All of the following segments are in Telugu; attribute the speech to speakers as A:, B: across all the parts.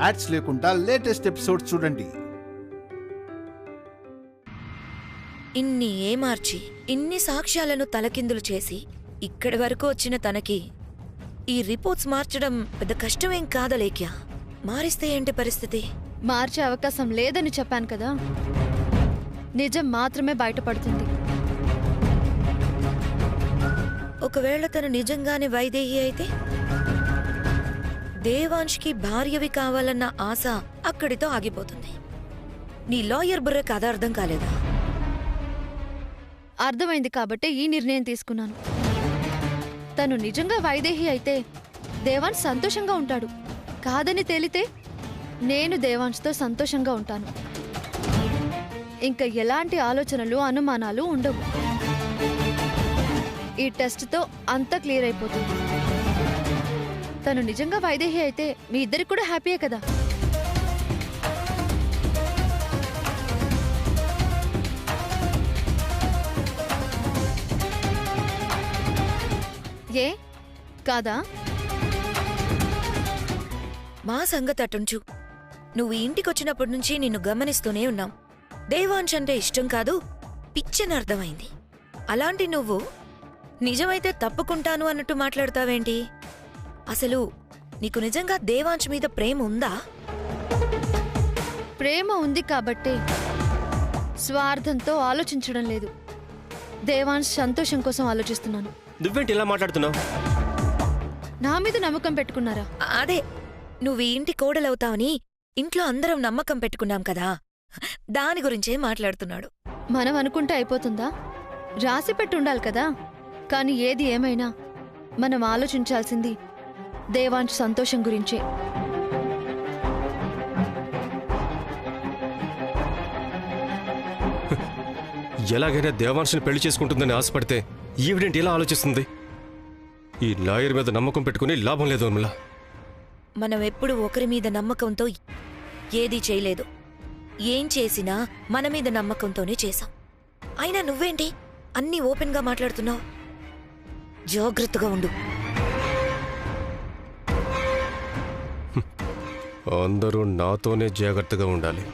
A: యాడ్స్ లేకుండా లేటెస్ట్ ఎపిసోడ్స్ చూడండి.
B: ఇన్ని ఏమార్చి ఇన్ని సాక్ష్యాలను తలకిందులు చేసి ఇక్కడి వరకు వచ్చిన తనకి ఈ రిపోర్ట్స్ మార్చడం పెద్ద కష్టమేం కాదలేక్యా. మారిస్తే ఏంటి పరిస్థితి?
C: మార్చే అవకాశం లేదని చెప్పాను కదా. నిజం మాత్రమే బయటపడుతుంది.
B: ఒకవేళ తను నిజంగానే వైదేహి అయితే దేవాంష్కి భార్యవి కావాలన్న ఆశ అక్కడితో ఆగిపోతుంది. నీ లాయర్ బుర్ర కథ అర్థం కాలేదా?
C: అర్థమైంది కాబట్టే ఈ నిర్ణయం తీసుకున్నాను. తను నిజంగా వైదేహి అయితే దేవాంశ్ సంతోషంగా ఉంటాడు. కాదని తేలితే నేను దేవాంశ్తో సంతోషంగా ఉంటాను. ఇంకా ఎలాంటి ఆలోచనలు అనుమానాలు ఉండవు. ఈ టెస్ట్తో అంతా క్లియర్ అయిపోతుంది. తను నిజంగా వైదేహి అయితే మీ ఇద్దరికి కూడా హ్యాపీయే కదా. ఏ కాదా?
B: మా సంగతి అటుంచు. నువ్వు ఇంటికొచ్చినప్పటి నుంచి నిన్ను గమనిస్తూనే ఉన్నాం. దేవాంశ్ అంటే ఇష్టం కాదు, పిచ్చని అర్థమైంది. అలాంటి నువ్వు నిజమైతే తప్పుకుంటాను అన్నట్టు మాట్లాడతావేంటి? అసలు నీకు నిజంగా దేవాంశ్ మీద ప్రేమ ఉందా?
C: ప్రేమ ఉంది కాబట్టే స్వార్థంతో ఆలోచించడం లేదు. దేవాంశ్ సంతోషం కోసం ఆలోచిస్తున్నాను.
D: నువ్వేంటి ఇలా మాట్లాడుతున్నావు?
C: నా మీద నమ్మకం పెట్టుకున్నారా?
B: అదే, నువ్వు ఈ ఇంటి కోడలవుతావని ఇంట్లో అందరం నమ్మకం పెట్టుకున్నాం కదా, దాని గురించే మాట్లాడుతున్నాడు.
C: మనం అనుకుంటే అయిపోతుందా? రాసి పెట్టి ఉండాలి కదా. కానీ ఏది ఏమైనా మనం ఆలోచించాల్సింది దేవాంశ్ సంతోషం గురించే.
D: ఎలాగైనా దేవాంశని పెళ్లి చేసుకుంటుందని ఆశపడితే ఈవిడేంటి ఇలా ఆలోచిస్తుంది? ఈ లాయర్ మీద నమ్మకం పెట్టుకుని లాభం లేదు ఉర్మిళ.
B: మనం ఎప్పుడు ఒకరి మీద నమ్మకంతో ఏదీ చేయలేదు. ఏం చేసినా మన మీద నమ్మకంతోనే చేశాం. అయినా నువ్వేంటి అన్నీ ఓపెన్గా మాట్లాడుతున్నావు? జాగ్రత్తగా ఉండు.
D: అందరూ నాతోనే జాగ్రత్తగా ఉండాలి.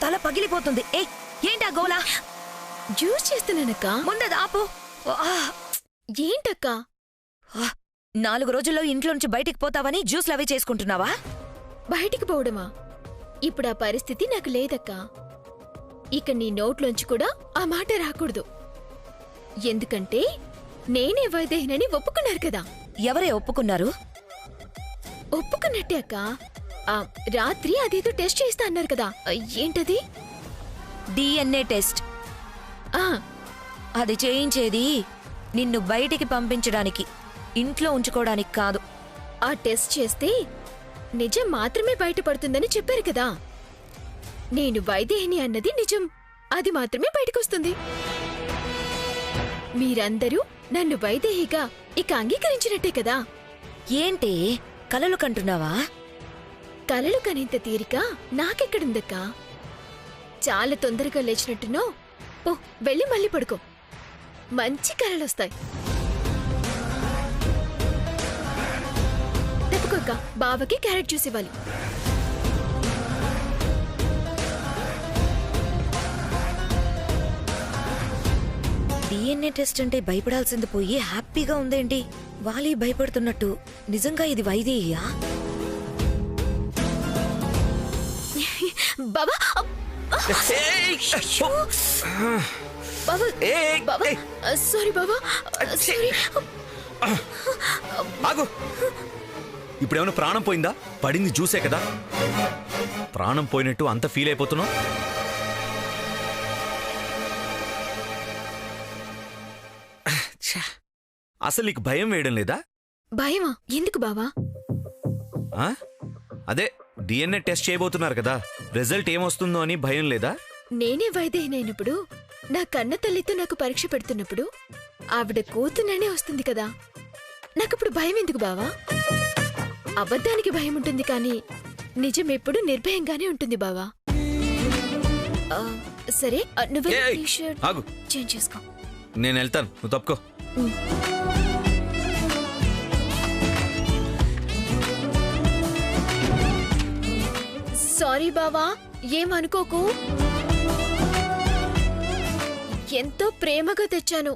B: తల పగిలిపోతుంది. ఏయ్ ఏంటా గోలా?
C: జ్యూస్ చేస్తున్నానక్క.
B: ముందది ఆపు.
C: ఏంటక్క?
B: 4 రోజుల్లో ఇంట్లో నుంచి బయటికి పోతావని జ్యూస్లు అవి చేసుకుంటున్నావా?
C: బయటికి పోవడమా? ఇప్పుడు ఆ పరిస్థితి నాకు లేదక్కా. ఇక నీ నోట్లోంచి కూడా ఆ మాట రాకూడదు. ఎందుకంటే నేనే వైదేహినని ఒప్పుకున్నారు కదా.
B: ఎవరే ఒప్పుకున్నారు?
C: ఒప్పుకున్నట్టే అక్క. రాత్రి అదేదో టెస్ట్ చేస్తా అన్నారు కదా, ఏంటది?
B: DNA test.
C: ఆ
B: అది చేయించేది నిన్ను బయటికి పంపించడానికి, ఇంట్లో ఉంచుకోవడానికి కాదు.
C: ఆ టెస్ట్ చేస్తే నిజం మాత్రమే బయటపడుతుందని చెప్పారు కదా. నేను వైదేహిని అన్నది నిజం, అది మాత్రమే బయటకొస్తుంది. మీరందరూ నన్ను వైదేహిగా ఇక అంగీకరించినట్టే కదా.
B: ఏంటి కలలు కంటున్నావా?
C: కలలు కనేంత తీరిక నాకెక్కడుందక్కా? చాలా తొందరగా లేచినట్టున్నావు. పో, వెళ్ళి మళ్ళీ పడుకో. మంచి కలలొస్తాయి. తప్పుకోక్క, బావకి క్యారెట్ జ్యూస్ ఇవ్వాలి.
B: DNA టెస్ట్ అంటే భయపడాల్సింది పోయి హ్యాపీగా ఉందేంటి? వాలి భయపడుతున్నట్టు. నిజంగా ఇది వైదేహియా?
C: బావా, బావా, బావా, సారీ బావా, సారీ.
E: ఆగు. ఇప్పుడేమైనా ప్రాణం పోయిందా? పడింది జ్యూసే కదా. ప్రాణం పోయినట్టు అంత ఫీల్ అయిపోతున్నావు? అసలు నీకు భయం వేయడం లేదా?
C: భయమా? ఎందుకు బావా?
E: అదే DNA టెస్ట్ చేయబోతున్నారు కదా, రిజల్ట్ ఏమొస్తుందో అని భయం లేదా?
C: నేనే వైదేహినైనప్పుడు, నా కన్న తల్లితో నాకు పరీక్ష పెడుతున్నప్పుడు ఆవిడ కూతుననే వస్తుంది కదా, నాకప్పుడు భయం ఎందుకు బావా? అబద్ధానికి భయం ఉంటుంది కానీ నిజం ఎప్పుడు నిర్భయంగానే ఉంటుంది బావా. సరే, నువ్వు టీ-షర్ట్
E: ఆగు.
C: చేంజ్ చేసుకో.
E: నేను వెళ్తాను, నువ్వు తప్పుకో.
C: సారీ బావా, ఏమనుకోకు. ఎంతో ప్రేమగా తెచ్చాను.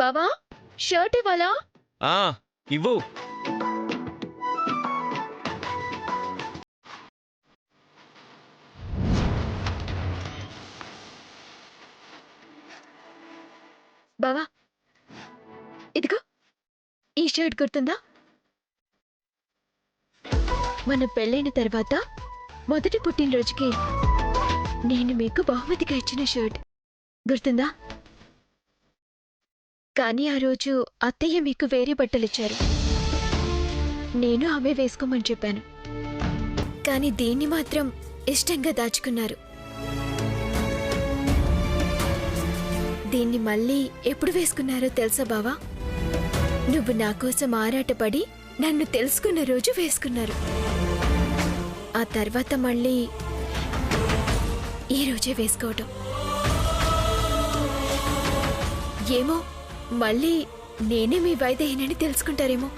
C: బావా, షర్ట్ ఇవ్వాలా?
E: ఇవ్వు.
C: బావా, ఇదిగో ఈ షర్ట్ గుర్తుందా? మన పెళ్ళైన తర్వాత మొదటి పుట్టినరోజుకి నేను మీకు బహుమతిగా ఇచ్చిన షర్ట్ గుర్తుందా? కానీ ఆ రోజు అత్తయ్య మీకు వేరే బట్టలిచ్చారు. నేను అవే వేసుకోమని చెప్పాను. కానీ దీన్ని మాత్రం ఇష్టంగా దాచుకున్నారు. దీన్ని మళ్ళీ ఎప్పుడు వేసుకున్నారో తెలుసా బావా? నువ్వు నా కోసం ఆరాటపడి నన్ను తెలుసుకున్న రోజు వేసుకున్నారు. ఆ తర్వాత మళ్ళీ ఈ రోజే వేసుకోవటం. ఏమో, మళ్ళీ నేనే మీ వైదేహినని తెలుసుకుంటారేమో.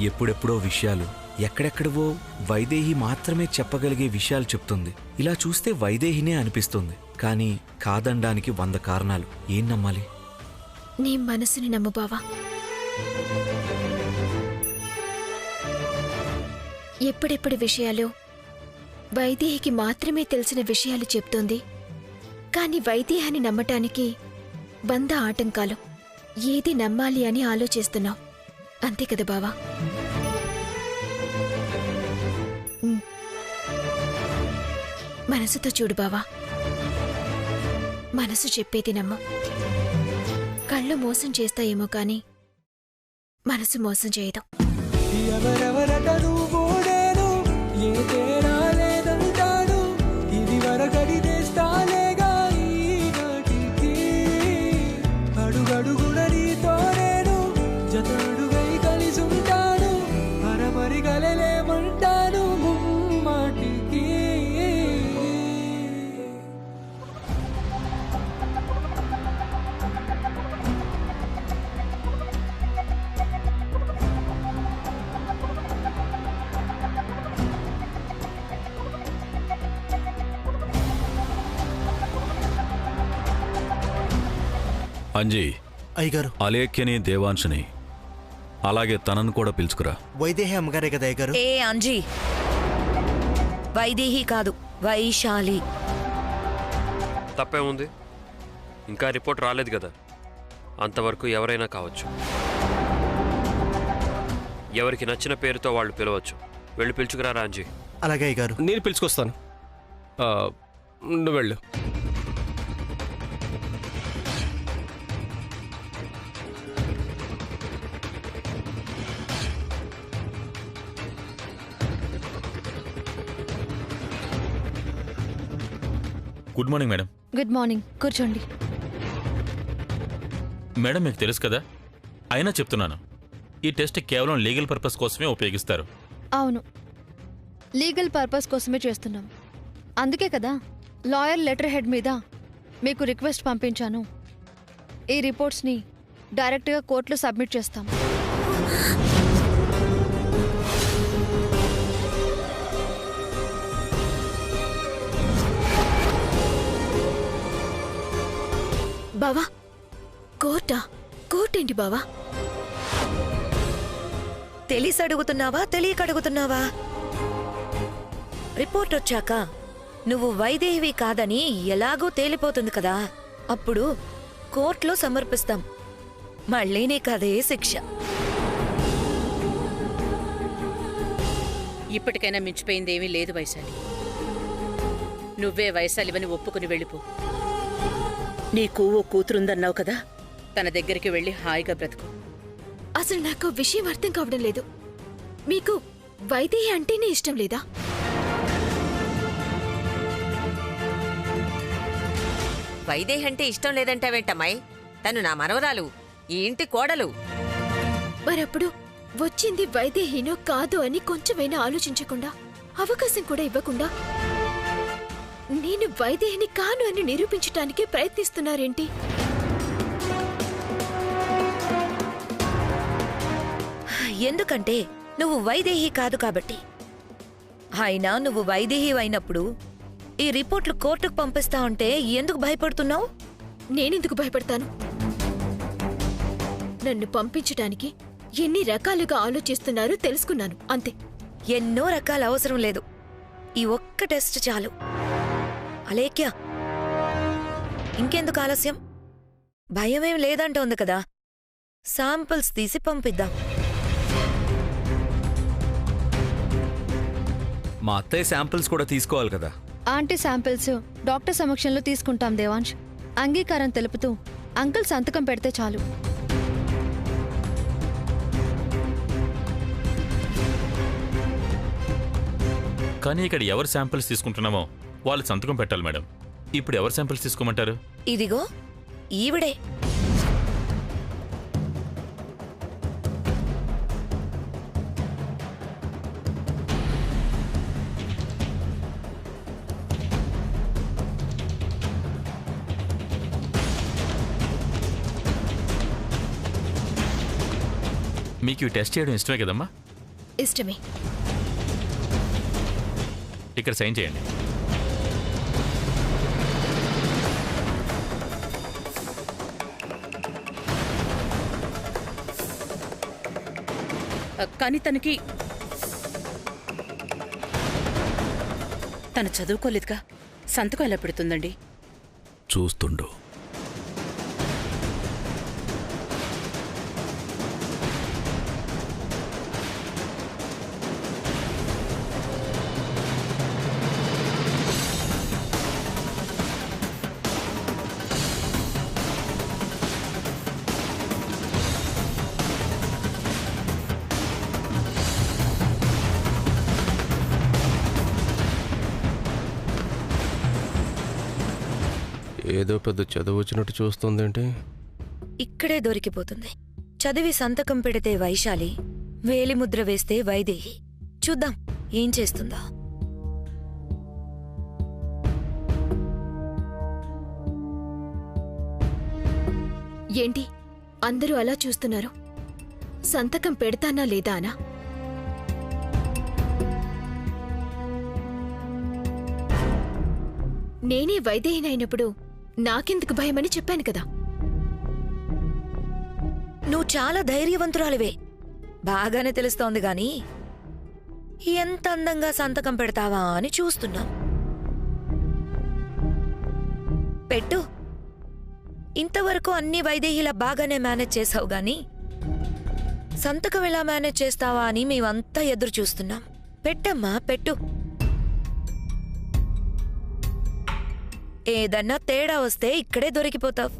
E: ఎప్పుడెప్పుడో విషయాలు, ఎక్కడెక్కడవో వైదేహి మాత్రమే చెప్పగలిగే విషయాలు చెప్తుంది. ఇలా చూస్తే వైదేహినే అనిపిస్తుంది, కానీ కాదనడానికి 100 కారణాలు. ఏం నమ్మాలి?
C: నీ మనసుని నమ్ము బావా. ఎప్పుడెప్పుడు విషయాలు వైదేహికి మాత్రమే తెలిసిన విషయాలు చెప్తోంది. కాని వైదేహాన్ని నమ్మటానికి 100 ఆటంకాలు. ఏది నమ్మాలి అని ఆలోచిస్తున్నావు, అంతే కదా బావా? మనసుతో చూడు బావా. మనసు చెప్పేది నమ్ము. కళ్ళు మోసం చేస్తాయేమో కాని మనసు మోసం చేయదు.
F: ఎవరెవరటను ఓడేను, ఏ తేడా లేదంటాను. ఇది వరకడి తెస్తాలేగా ఈనాటికి. అడుగడుగున నీతో నేను జతడుగై కలిసుంటాను. మరమరి గలలేమంటాను ముమ్మాటికి.
G: అంజీ,
H: అయ్యగారు,
G: అలేఖ్యని దేవాంశని అలాగే తనను కూడా పిలుచుకురా.
H: వైదేహి అమ్మగారే కదా అయ్యగారు?
B: ఏ అంజీ, వైదేహి కాదు, వైశాలి.
I: తప్పేముంది? ఇంకా రిపోర్ట్ రాలేదు కదా, అంతవరకు ఎవరైనా కావచ్చు. ఎవరికి నచ్చిన పేరుతో వాళ్ళు పిలవచ్చు. వెళ్ళి పిలుచుకురా రాంజీ.
H: అలాగే అయ్యగారు.
D: నేను పిలుచుకొస్తాను. నువ్వు వెళ్ళు.
J: Good morning madam.
C: Good morning, కూర్చోండి.
J: మేడం, మీకు తెలుసు కదా, అయినా చెప్తున్నాను, ఈ టెస్ట్ కేవలం లీగల్ పర్పస్ కోసమే ఉపయోగిస్తారు.
C: అవును, లీగల్ పర్పస్ కోసమే చేస్తున్నాం. అందుకే కదా లాయర్ లెటర్ హెడ్ మీద మీకు రిక్వెస్ట్ పంపించాను. ఈ రిపోర్ట్స్ని డైరెక్ట్గా కోర్టులో సబ్మిట్ చేస్తాం.
B: బావా, కోర్టేంటి బావా? తెలిసి అడుగుతున్నావా, తెలియక అడుగుతున్నావా? రిపోర్ట్ వచ్చాక నువ్వు వైదేహివి కాదని ఎలాగో తేలిపోతుంది కదా, అప్పుడు కోర్టులో సమర్పిస్తాం. మళ్ళీ నీకదే శిక్ష.
K: ఇప్పటికైనా మించిపోయిందేమీ లేదు వైశాలి. నువ్వే వైశాలివని ఒప్పుకుని వెళ్ళిపో. నీకు ఓ కూతురుందన్నావు కదా, తన దగ్గరికి వెళ్ళి హాయిగా బ్రతుకు.
L: అసలు నాకు విషయం అర్థం కావడం లేదు. మీకు వైదేహి అంటేనే ఇష్టం లేదా?
M: వైదేహి అంటే ఇష్టం లేదంటావేంటమ్మాయి? తను నా మనవరాలు, ఈ ఇంటి కోడలు.
L: మరప్పుడు వచ్చింది వైదేహినో కాదు అని కొంచెమైనా ఆలోచించకుండా, అవకాశం కూడా ఇవ్వకుండా నేను వైదేహిని కాను అని నిరూపించటానికి ప్రయత్నిస్తున్నారేంటి?
B: ఎందుకంటే నువ్వు వైదేహి కాదు కాబట్టి. అయినా నువ్వు వైదేహి అయినప్పుడు ఈ రిపోర్ట్లు కోర్టుకు పంపిస్తా ఉంటే ఎందుకు భయపడుతున్నావు?
L: నేనెందుకు భయపడతాను? నన్ను పంపించటానికి ఎన్ని రకాలుగా ఆలోచిస్తున్నారో తెలుసుకున్నాను, అంతే.
B: ఎన్నో రకాల అవసరం లేదు, ఈ ఒక్క టెస్ట్ చాలు. అలేఖ్య, ఇంకెందుకు ఆలస్యం? భయమేం లేదంటోంది కదా, శాంపిల్స్ తీసి పంపిద్దాం.
E: మా అత్తయ్య శాంపిల్స్ కూడా తీసుకోవాలి కదా.
C: ఆంటీ శాంపిల్స్ డాక్టర్ సమక్షంలో తీసుకుంటాం దేవాంశ్. అంగీకారం తెలుపుతూ అంకుల్ సంతకం పెడితే చాలు.
J: కానీ ఇక్కడ ఎవరు శాంపిల్స్ తీసుకుంటున్నామో వాళ్ళు సంతకం పెట్టాలి మేడం. ఇప్పుడు ఎవరు శాంపిల్స్ తీసుకోమంటారు?
B: ఇదిగో ఈవిడే.
J: మీకు ఈ టెస్ట్ చేయడం ఇష్టమే కదమ్మా?
L: ఇష్టమే.
J: ఇక్కడ సైన్ చేయండి.
K: కానీ తను చదువుకోలేదుగా, సంతకం ఎలా పెడుతుందండి?
G: చూస్తుండు.
D: ఏదో పెద్ద చదువు వచ్చినట్టు చూస్తుందేంటి?
B: ఇక్కడే దొరికిపోతుంది. చదివి సంతకం పెడితే వైశాలి, వేలిముద్ర వేస్తే వైదేహి. చూద్దాం ఏం చేస్తుందో.
L: ఏంటి అందరూ అలా చూస్తున్నారు? సంతకం పెడతానా లేదా అనా? నేనే వైదేహినైనప్పుడు నాకెందుకు భయమని చెప్పాను కదా.
B: నువ్వు చాలా ధైర్యవంతురాలివే బాగానే తెలుస్తోంది గాని ఎంత అందంగా సంతకం పెడతావా అని చూస్తున్నాం. పెట్టు. ఇంతవరకు అన్ని వైదేహిలా బాగానే మేనేజ్ చేసావు గాని సంతకం ఎలా మేనేజ్ చేస్తావా అని మేమంతా ఎదురు చూస్తున్నాం. పెట్టమ్మా, పెట్టు. ఏదన్నా తేడా వస్తే ఇక్కడే దొరికిపోతావు.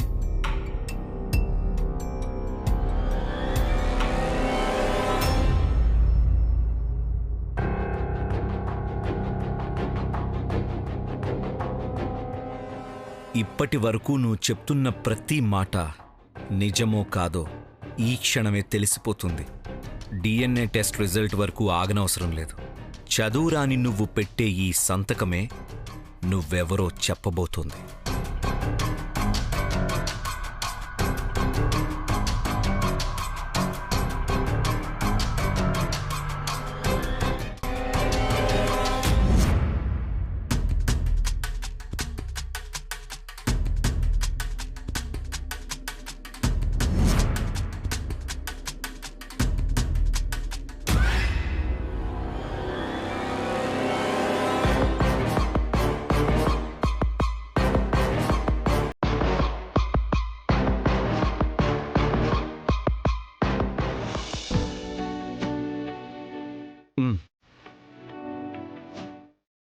E: ఇప్పటి వరకు నువ్వు చెప్తున్న ప్రతి మాట నిజమో కాదో ఈ క్షణమే తెలిసిపోతుంది. డిఎన్ఏ టెస్ట్ రిజల్ట్ వరకు ఆగనవసరం లేదు. చదువురాని నువ్వు పెట్టే ఈ సంతకమే నువ్వెవరో చెప్పబోతోంది.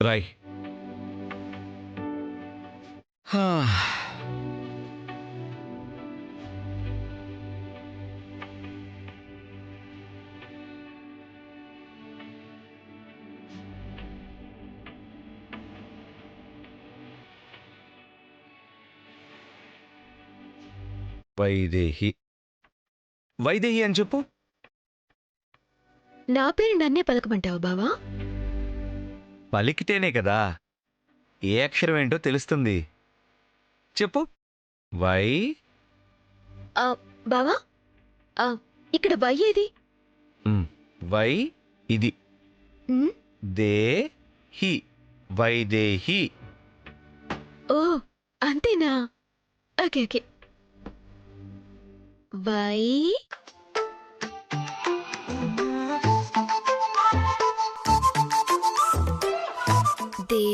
E: రాయ్. వైదేహి. వైదేహి అని చెప్పు.
L: నా పేరు నన్నే పలకమంటావు బావా?
E: పలికితేనే కదా ఏ అక్షరం ఏంటో తెలుస్తుంది. చెప్పు. వై.
L: బావా, ఇక్కడ వై ఏది?
E: వై ఇది. దే హి. వైదేహి.
L: ఓ అంతేనా? Okay okay. వై దే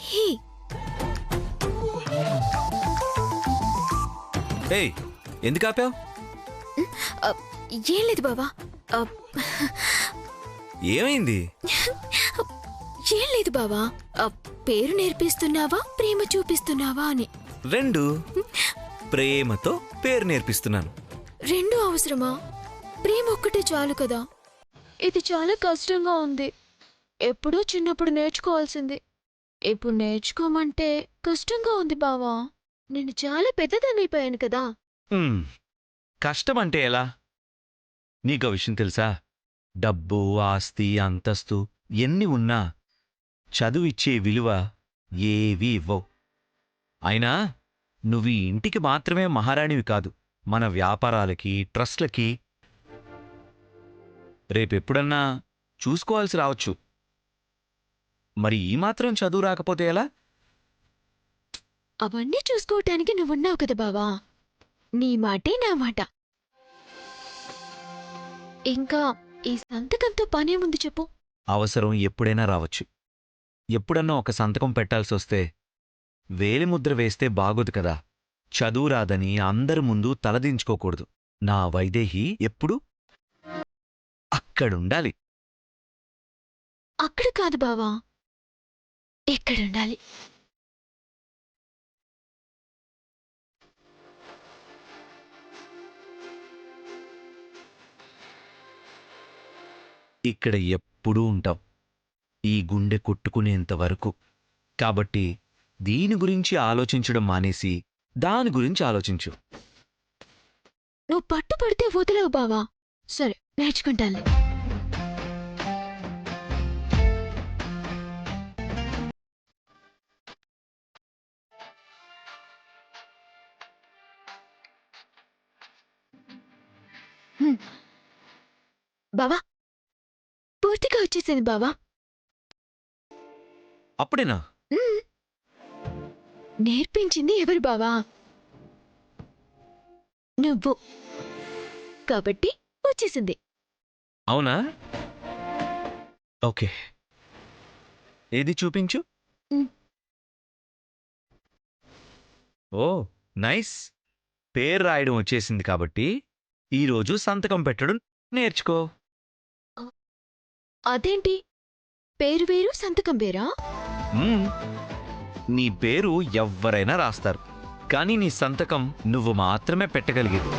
L: హి.
E: ఏయ్, ఎందుకు ఆపావు?
L: ఏం లేదు బావా.
E: ఏమైంది?
L: ఏం లేదు బావా. పేరు నేర్పిస్తున్నావా ప్రేమ చూపిస్తున్నావా అని.
E: రెండు. ప్రేమతో పేరు నేర్పిస్తున్నాను.
L: రెండు అవసరమా? ప్రేమ ఒక్కటే చాలు కదా. ఇది చాలా కష్టంగా ఉంది. ఎప్పుడూ చిన్నప్పుడు నేర్చుకోవాల్సింది. ఇప్పుడు నేర్చుకోమంటే కష్టంగా ఉంది బావా. నేను చాలా పెద్దదాన్నైపోయాను కదా.
E: కష్టం అంటే ఎలా? నీకో విషయం తెలుసా? డబ్బు, ఆస్తి, అంతస్తు ఎన్ని ఉన్నా చదువిచ్చే విలువ ఏవీ ఇవ్వవు. అయినా నువ్వు ఈ ఇంటికి మాత్రమే మహారాణివి కాదు, మన వ్యాపారాలకి, ట్రస్ట్లకి రేపెప్పుడన్నా చూసుకోవాల్సి రావచ్చు. మరి ఈ మాత్రం చదువు రాకపోతే ఎలా?
L: అవన్నీ చూసుకోవటానికి నువ్వున్నావు కదా బావా. నీ మాటే నా మాట. ఇంకా ఈ సంతకంతో పనేముంది చెప్పు?
E: అవసరం ఎప్పుడైనా రావచ్చు. ఎప్పుడన్నా ఒక సంతకం పెట్టాల్సి వస్తే వేలిముద్ర వేస్తే బాగోదు కదా. చదువు రాదని అందరి ముందు తలదించుకోకూడదు. నా వైదేహి ఎప్పుడు అక్కడుండాలి.
L: అక్కడ కాదు బావా, ఎక్కడుండాలి.
E: ఇక్కడ ఎప్పుడూ ఉంటావు, ఈ గుండె కొట్టుకునేంత వరకు. కాబట్టి దీని గురించి ఆలోచించడం మానేసి దాని గురించి ఆలోచించు.
L: నువ్వు పట్టుపడితే వదిలేవు బావా. సరే, నేర్చుకుంటానులే. బావా, పూర్తిగా వచ్చేసింది బావా.
E: అప్పుడేనా?
L: నేర్పించింది ఎవరు బావా? నువ్వు కాబట్టి వచ్చేసింది.
N: అవునా? ఓకే, ఏది చూపించు. ఓ నైస్. పేరు రాయడం వచ్చేసింది కాబట్టి ఈరోజు సంతకం పెట్టడం నేర్చుకో.
L: అదేంటి, పేరు వేరు సంతకం వేరా?
N: నీ పేరు ఎవ్వరైనా రాస్తారు, కానీ నీ సంతకం నువ్వు మాత్రమే పెట్టగలిగేది.